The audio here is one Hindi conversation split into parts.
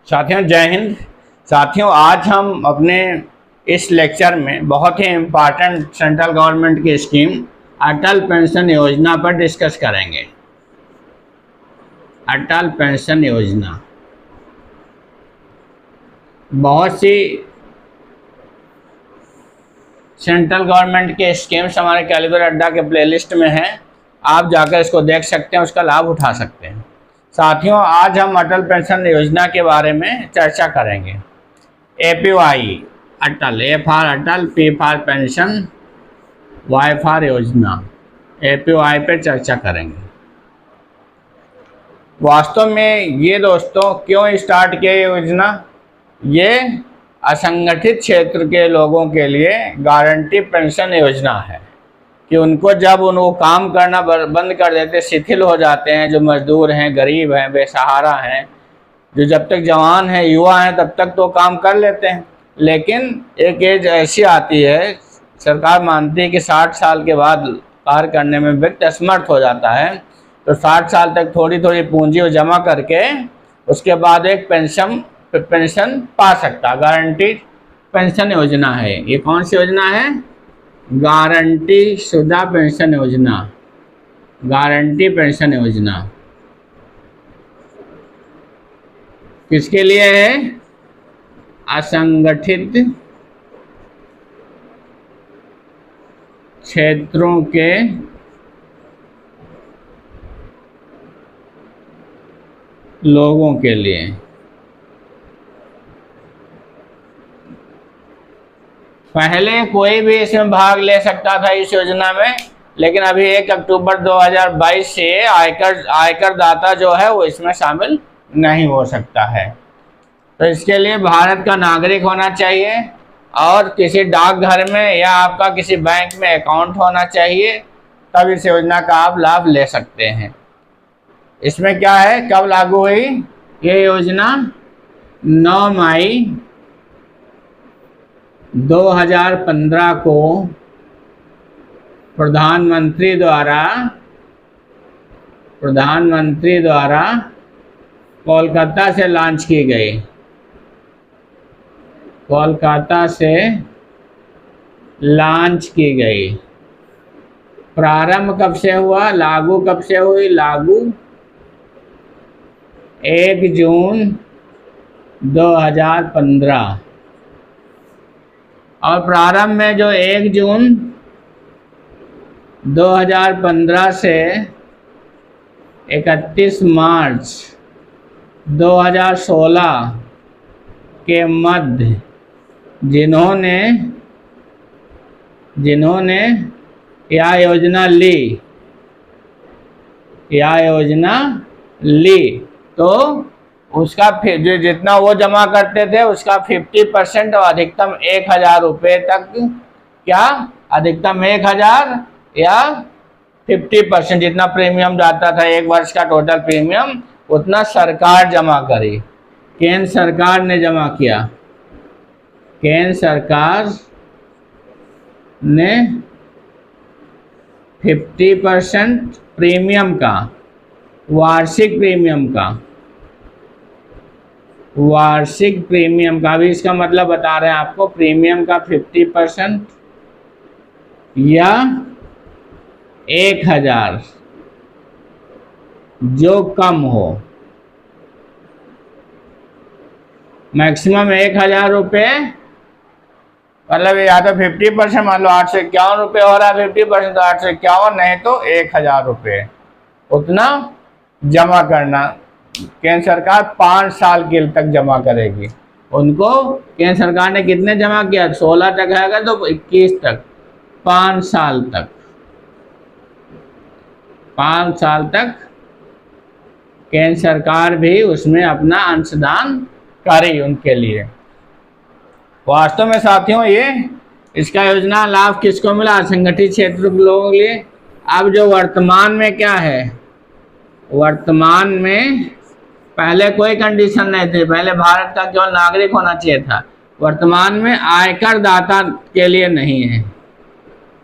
साथियों जय हिंद। साथियों आज हम अपने इस लेक्चर में बहुत ही इम्पॉर्टेंट सेंट्रल गवर्नमेंट की स्कीम अटल पेंशन योजना पर डिस्कस करेंगे। अटल पेंशन योजना बहुत सी सेंट्रल गवर्नमेंट के स्कीम्स हमारे कैलिबर अड्डा के प्लेलिस्ट में हैं, आप जाकर इसको देख सकते हैं, उसका लाभ उठा सकते हैं। साथियों आज हम अटल पेंशन योजना के बारे में चर्चा करेंगे। APY Atal, A for Atal, P for pension, Y for योजना। APY पे चर्चा करेंगे। वास्तव में ये दोस्तों क्यों स्टार्ट किया योजना? ये असंगठित क्षेत्र के लोगों के लिए गारंटी पेंशन योजना है कि उनको जब उनको काम करना बंद कर देते, शिथिल हो जाते हैं, जो मजदूर हैं, गरीब हैं, बेसहारा हैं, जो जब तक जवान हैं, युवा हैं, तब तक तो काम कर लेते हैं, लेकिन एक एज ऐसी आती है, सरकार मानती है कि 60 साल के बाद कार्य करने में व्यक्ति असमर्थ हो जाता है, तो 60 साल तक थोड़ी थोड़ी पूंजी जमा करके उसके बाद एक पेंशन पा सकता। गारंटी पेंशन योजना है। ये कौन सी योजना है? गारंटी शुदा पेंशन योजना। गारंटी पेंशन योजना किसके लिए है? असंगठित क्षेत्रों के लोगों के लिए। पहले कोई भी इसमें भाग ले सकता था इस योजना में, लेकिन अभी 1 अक्टूबर 2022 से आयकर दाता जो है वो इसमें शामिल नहीं हो सकता है। तो इसके लिए भारत का नागरिक होना चाहिए और किसी डाकघर में या आपका किसी बैंक में अकाउंट होना चाहिए, तब इस योजना का आप लाभ ले सकते हैं। इसमें क्या है, कब लागू हुई ये योजना? 9 मई 2015 को प्रधानमंत्री द्वारा कोलकाता से लॉन्च की गई। कोलकाता से लॉन्च की गई। प्रारंभ कब से हुआ, लागू कब से हुई? लागू 1 जून 2015। और प्रारंभ में जो 1 जून 2015 से 31 मार्च 2016 के मध्य जिन्होंने यह योजना ली तो उसका जो जितना वो जमा करते थे उसका 50% और अधिकतम 1000 रुपये तक, क्या अधिकतम 1000 या 50% जितना प्रीमियम जाता था, 1 वर्ष का टोटल प्रीमियम, उतना सरकार जमा करी। केंद्र सरकार ने जमा किया। केंद्र सरकार ने 50% प्रीमियम का, वार्षिक प्रीमियम का भी इसका मतलब बता रहे हैं आपको, प्रीमियम का 50% या 1000 जो कम हो, मैक्सिमम 1000 रुपये, मतलब या तो 50%, मान लो 851 रुपये हो रहा है 50%, तो 851 नहीं तो 1000 रुपये, उतना जमा करना। केंद्र सरकार 5 साल के तक जमा करेगी। उनको केंद्र सरकार ने कितने जमा किया? 16 तक है तो 21 तक, 5 साल तक, 5 साल तक केंद्र सरकार भी उसमें अपना अंशदान करे उनके लिए। वास्तव में साथियों ये इसका योजना लाभ किसको मिला? असंगठित क्षेत्र के लोगों के लिए। अब जो वर्तमान में क्या है, वर्तमान में पहले कोई कंडीशन नहीं थी, पहले भारत का केवल नागरिक होना चाहिए था। वर्तमान में आयकर दाता के लिए नहीं है।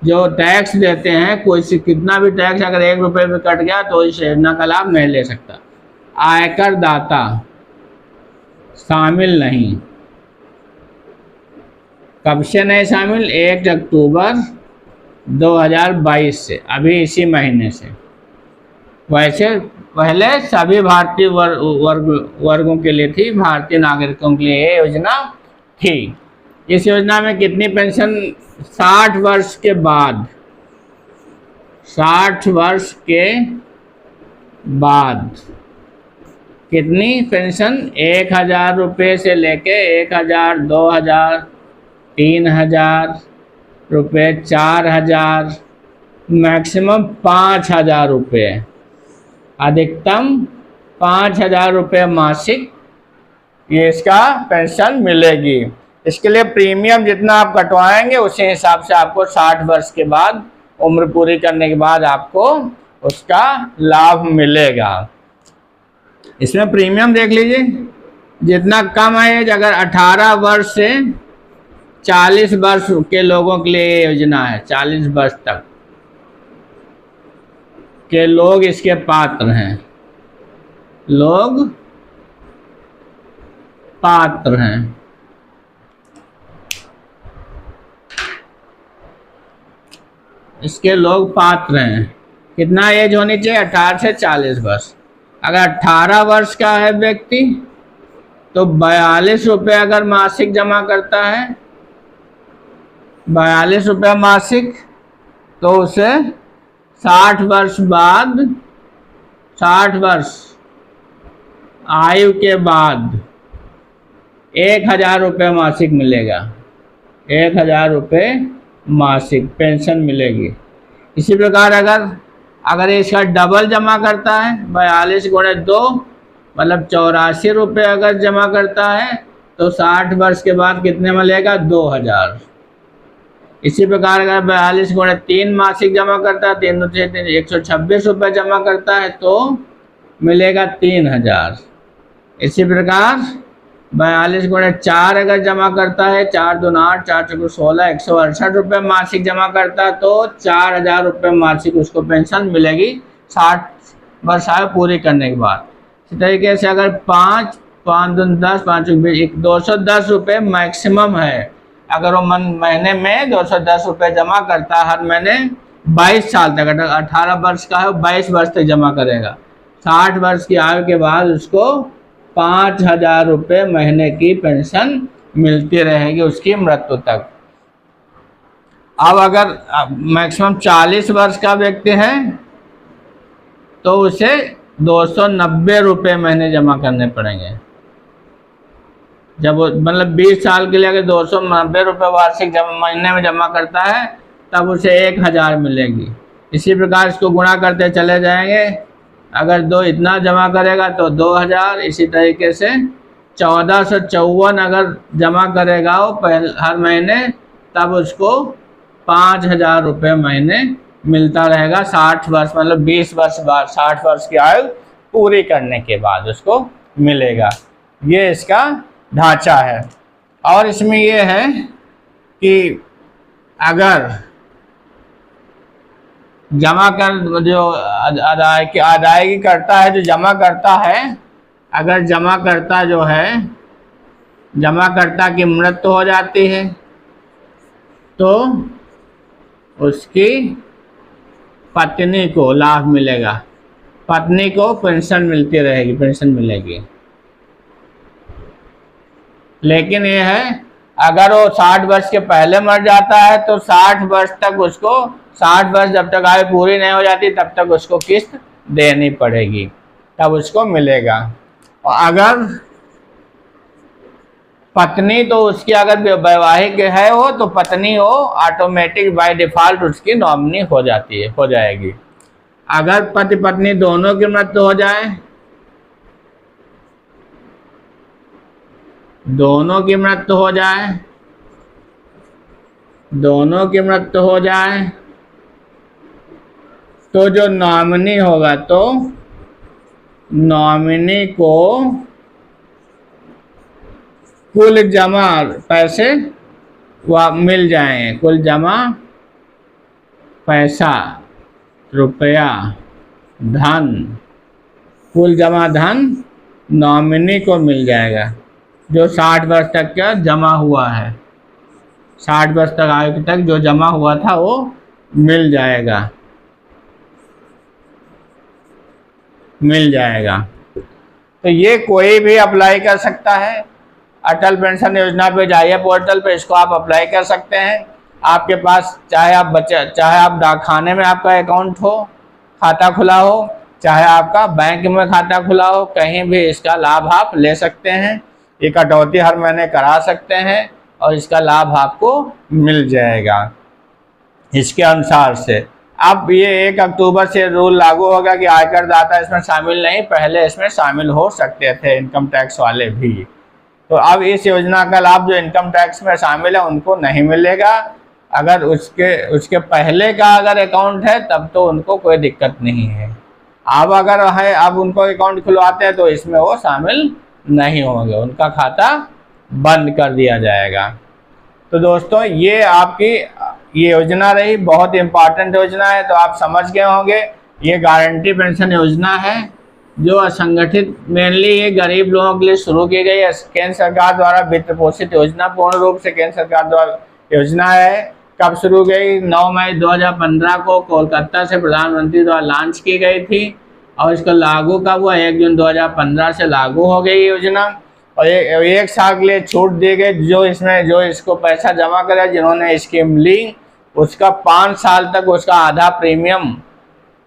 जो टैक्स देते हैं, कोई से कितना भी टैक्स अगर 1 रुपये में कट गया तो इस योजना का लाभ नहीं ले सकता। आयकर दाता शामिल नहीं। कब से नहीं शामिल? 1 अक्टूबर 2022 से, अभी इसी महीने से। वैसे पहले सभी भारतीय वर्गों के लिए थी, भारतीय नागरिकों के लिए ये योजना थी। इस योजना में कितनी पेंशन? 60 वर्ष के बाद, 60 वर्ष के बाद कितनी पेंशन? 1,000 रुपये से लेके 1,000, 2,000, 3,000 रुपये, 4,000, मैक्सिमम 5,000 रुपये, अधिकतम 5,000 रुपये मासिक ये इसका पेंशन मिलेगी। इसके लिए प्रीमियम जितना आप कटवाएंगे उसी हिसाब से आपको 60 वर्ष के बाद, उम्र पूरी करने के बाद आपको उसका लाभ मिलेगा। इसमें प्रीमियम देख लीजिए, जितना कम एज, अगर 18 वर्ष से 40 वर्ष के लोगों के लिए ये योजना है, 40 वर्ष तक के लोग इसके पात्र हैं, लोग पात्र हैं। इसके लोग पात्र हैं। कितना एज होनी चाहिए? 18 से 40 वर्ष। अगर 18 वर्ष का है व्यक्ति तो 42 रुपये अगर मासिक जमा करता है, 42 रुपये मासिक, तो उसे 60 वर्ष बाद, 60 वर्ष आयु के बाद 1,000 रुपये मासिक मिलेगा। 1,000 रुपये मासिक पेंशन मिलेगी। इसी प्रकार अगर इसका डबल जमा करता है, 42 गुणे 2 मतलब 84 रुपये अगर जमा करता है तो 60 वर्ष के बाद कितने मिलेगा? 2,000। इसी प्रकार अगर 42 गुणे 3 मासिक जमा करता है, 3 से 126 रुपये जमा करता है तो मिलेगा 3,000। इसी प्रकार 42 गुणे 4 अगर जमा करता है, 4 दूना 8, 4 चौके 16, 168 रुपये मासिक जमा करता है तो 4,000 रुपये मासिक उसको पेंशन मिलेगी 60 वर्ष आयु पूरी करने के बाद। इसी तरीके से अगर 5 दूना 10, 5 चौके 20, 210 रुपये मैक्सिमम है। अगर वो महीने में 210 रुपये जमा करता है हर महीने 22 साल तक, अगर 18 वर्ष का है वो 22 वर्ष तक जमा करेगा। 60 वर्ष की आयु के बाद उसको 5,000 रुपये महीने की पेंशन मिलती रहेगी उसकी मृत्यु तक। अब अगर मैक्सिमम 40 वर्ष का व्यक्ति है तो उसे 290 रुपये महीने जमा करने पड़ेंगे। जब मतलब 20 साल के लिए अगर 290 रुपये वार्षिक महीने में जमा करता है तब उसे 1,000 मिलेगी। इसी प्रकार इसको गुणा करते चले जाएंगे। अगर 2 इतना जमा करेगा तो 2,000। इसी तरीके से 1454 अगर जमा करेगा वो हर महीने तब उसको 5,000 रुपये महीने मिलता रहेगा 60 वर्ष मतलब 20 वर्ष बाद, 60 वर्ष की आयु पूरी करने के बाद उसको मिलेगा। ये इसका ढांचा है। और इसमें ये है कि अगर जमा कर जो अदायगी करता है, जो जमा करता है, अगर जमाकर्ता जो है, जमाकर्ता की मृत्यु हो जाती है तो उसकी पत्नी को लाभ मिलेगा, पत्नी को पेंशन मिलती रहेगी, पेंशन मिलेगी। लेकिन ये है अगर वो 60 वर्ष के पहले मर जाता है तो 60 वर्ष तक उसको, 60 वर्ष जब तक आयु पूरी नहीं हो जाती तब तक उसको किस्त देनी पड़ेगी, तब उसको मिलेगा। और अगर पत्नी तो उसकी अगर वैवाहिक है वो तो पत्नी वो ऑटोमेटिक बाय डिफ़ॉल्ट उसकी नॉमिनी हो जाती है, हो जाएगी। अगर पति पत्नी दोनों की मृत्यु हो जाए, दोनों की मृत्यु हो जाए, दोनों की मृत्यु हो जाए तो जो नॉमिनी होगा तो नॉमिनी को कुल जमा पैसे वह मिल जाएंगे, कुल जमा पैसा, रुपया, धन, कुल जमा धन नॉमिनी को मिल जाएगा। जो 60 वर्ष तक का जमा हुआ है, 60 वर्ष तक आयु तक जो जमा हुआ था वो मिल जाएगा, मिल जाएगा। तो ये कोई भी अप्लाई कर सकता है। अटल पेंशन योजना पे जाइए पोर्टल पे, इसको आप अप्लाई कर सकते हैं। आपके पास चाहे आप डाकखाने में आपका अकाउंट हो, खाता खुला हो, चाहे आपका बैंक में खाता खुला हो, कहीं भी इसका लाभ आप ले सकते हैं। ये कटौती हर महीने करा सकते हैं और इसका लाभ आपको मिल जाएगा इसके अनुसार से। अब ये 1 अक्टूबर से रूल लागू होगा कि आयकर दाता इसमें शामिल नहीं, पहले इसमें शामिल हो सकते थे इनकम टैक्स वाले भी। तो अब इस योजना का लाभ जो इनकम टैक्स में शामिल है उनको नहीं मिलेगा। अगर उसके पहले का अगर अकाउंट है तब तो उनको कोई दिक्कत नहीं है। अब अगर है, अब उनको अकाउंट खुलवाते हैं तो इसमें वो शामिल नहीं होंगे, उनका खाता बंद कर दिया जाएगा। तो दोस्तों ये आपकी ये योजना रही, बहुत इम्पॉर्टेंट योजना है। तो आप समझ गए होंगे ये गारंटी पेंशन योजना है जो असंगठित, मेनली ये गरीब लोगों के लिए शुरू की गई है। केंद्र सरकार द्वारा वित्त पोषित योजना, पूर्ण रूप से केंद्र सरकार द्वारा योजना है। कब शुरू गई? 9 मई 2015 को कोलकाता से प्रधानमंत्री द्वारा लॉन्च की गई थी और इसका लागू कब हुआ? 1 जून 2015 से लागू हो गई योजना। और 1 साल के लिए छूट दी गई। जो इसको पैसा जमा करे, जिन्होंने स्कीम ली, उसका 5 साल तक उसका आधा प्रीमियम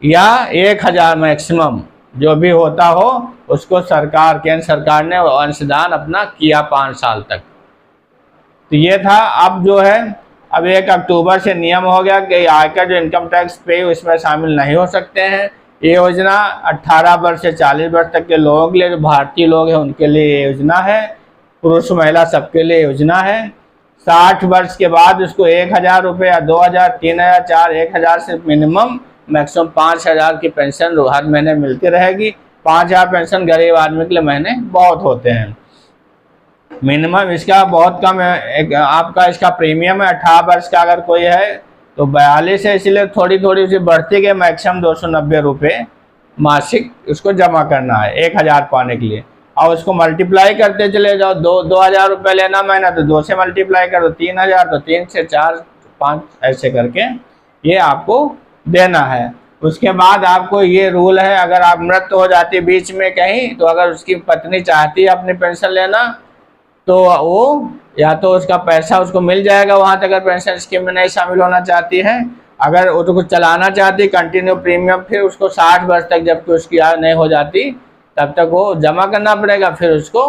या 1000 मैक्सिमम जो भी होता हो उसको केंद्र सरकार ने अंशदान अपना किया 5 साल तक। तो ये था। अब जो है अब 1 अक्टूबर से नियम हो गया कि आयकर जो इनकम टैक्स पे उसमें शामिल नहीं हो सकते हैं। ये योजना 18 वर्ष से 40 वर्ष तक के लोगों के लिए, जो भारतीय लोग हैं उनके लिए ये योजना है। पुरुष महिला सबके लिए योजना है। 60 वर्ष के बाद उसको 1000 रुपये या 2000, 3000, 4000, 1000 से मिनिमम मैक्सिमम 5000 की पेंशन हर महीने मिलती रहेगी। 5000 पेंशन गरीब आदमी के लिए महीने बहुत होते हैं। मिनिमम इसका बहुत कम है। आपका इसका प्रीमियम है 18 वर्ष का अगर कोई है तो 42 है, इसलिए थोड़ी थोड़ी उसे बढ़ती गई। मैक्सिमम 290 रुपये मासिक उसको जमा करना है 1000 पाने के लिए। और उसको मल्टीप्लाई करते चले जाओ। 2000 रुपये लेना महीना तो 2 से मल्टीप्लाई कर दो, 3000 तो 3 से 4, 5 ऐसे करके ये आपको देना है। उसके बाद आपको ये रूल है, अगर आप मृत्यु हो जाती बीच में कहीं, तो अगर उसकी पत्नी चाहती है अपनी पेंशन लेना तो वो या तो उसका पैसा उसको मिल जाएगा वहाँ तक, अगर पेंशन स्कीम में नहीं शामिल होना चाहती है। अगर वो तो कुछ चलाना चाहती कंटिन्यू प्रीमियम, फिर उसको 60 वर्ष तक जबकि उसकी आयु नहीं हो जाती तब तक वो जमा करना पड़ेगा, फिर उसको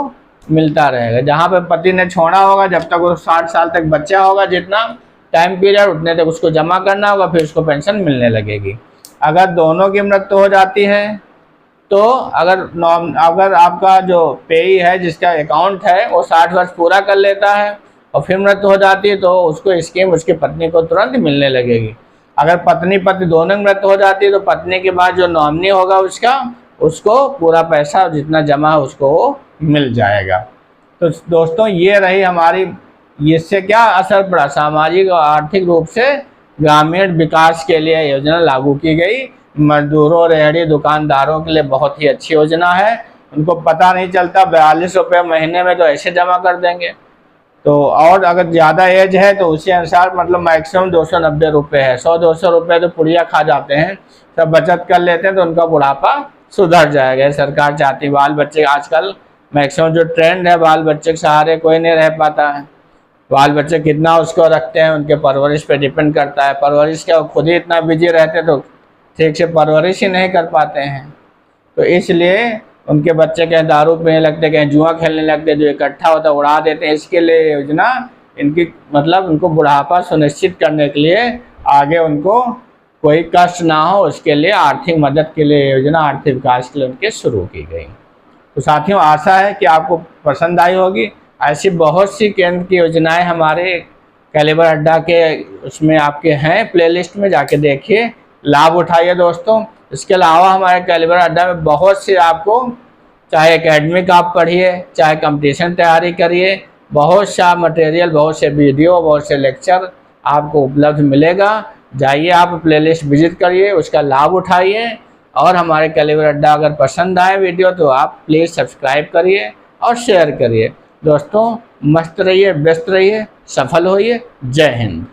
मिलता रहेगा। जहाँ पे पति ने छोड़ा होगा जब तक वो 60 साल तक बच्चा होगा, जितना टाइम पीरियड उतने तक उसको जमा करना होगा, फिर उसको पेंशन मिलने लगेगी। अगर दोनों की मृत्यु हो जाती है तो अगर आपका जो पेई है जिसका अकाउंट है वो 60 वर्ष पूरा कर लेता है और फिर मृत्यु हो जाती है तो उसको स्कीम उसकी पत्नी को तुरंत मिलने लगेगी। अगर पति दोनों की मृत्यु हो जाती है तो पत्नी के बाद जो नॉमिनी होगा उसको पूरा पैसा जितना जमा है उसको मिल जाएगा। तो दोस्तों ये रही हमारी, इससे क्या असर पड़ा? सामाजिक और आर्थिक रूप से ग्रामीण विकास के लिए योजना लागू की गई। मजदूरों, रेहड़ी दुकानदारों के लिए बहुत ही अच्छी योजना है। उनको पता नहीं चलता, 42 रुपये महीने में तो ऐसे जमा कर देंगे। तो और अगर ज़्यादा एज है तो उसी अनुसार मतलब मैक्सिमम 290 रुपये है। 100-200 रुपये तो पुड़िया खा जाते हैं, सब बचत कर लेते हैं तो उनका बुढ़ापा सुधर जाएगा। सरकार चाहती, बाल बच्चे आजकल मैक्सिमम जो ट्रेंड है, बाल बच्चे के सहारे कोई नहीं रह पाता है। बाल बच्चे कितना उसको रखते हैं उनके परवरिश पे डिपेंड करता है। परवरिश क्या, खुद ही इतना बिजी रहते तो ठीक से परवरिश ही नहीं कर पाते हैं। तो इसलिए उनके बच्चे कहीं दारू पीने लगते, कहीं जुआ खेलने लगते, जो इकट्ठा होता उड़ा देते हैं। इसके लिए योजना इनकी मतलब उनको बुढ़ापा सुनिश्चित करने के लिए, आगे उनको कोई कष्ट ना हो उसके लिए आर्थिक मदद के लिए योजना आर्थिक विकास के लिए उनके शुरू की गई। तो साथियों आशा है कि आपको पसंद आई होगी। ऐसी बहुत सी केंद्र की योजनाएं हमारे कैलिबर अड्डा के उसमें आपके हैं, प्लेलिस्ट में जाके देखिए, लाभ उठाइए दोस्तों। इसके अलावा हमारे कैलिबर अड्डा में बहुत सी आपको, चाहे एकेडमिक आप पढ़िए, चाहे कंपटीशन तैयारी करिए, बहुत सा मटेरियल, बहुत से वीडियो, बहुत से लेक्चर आपको उपलब्ध मिलेगा। जाइए आप प्लेलिस्ट विजिट करिए, उसका लाभ उठाइए। और हमारे कैलिबर अड्डा अगर पसंद आए वीडियो तो आप प्लीज़ सब्सक्राइब करिए और शेयर करिए। दोस्तों मस्त रहिए, व्यस्त रहिए, सफल होइए। जय हिंद।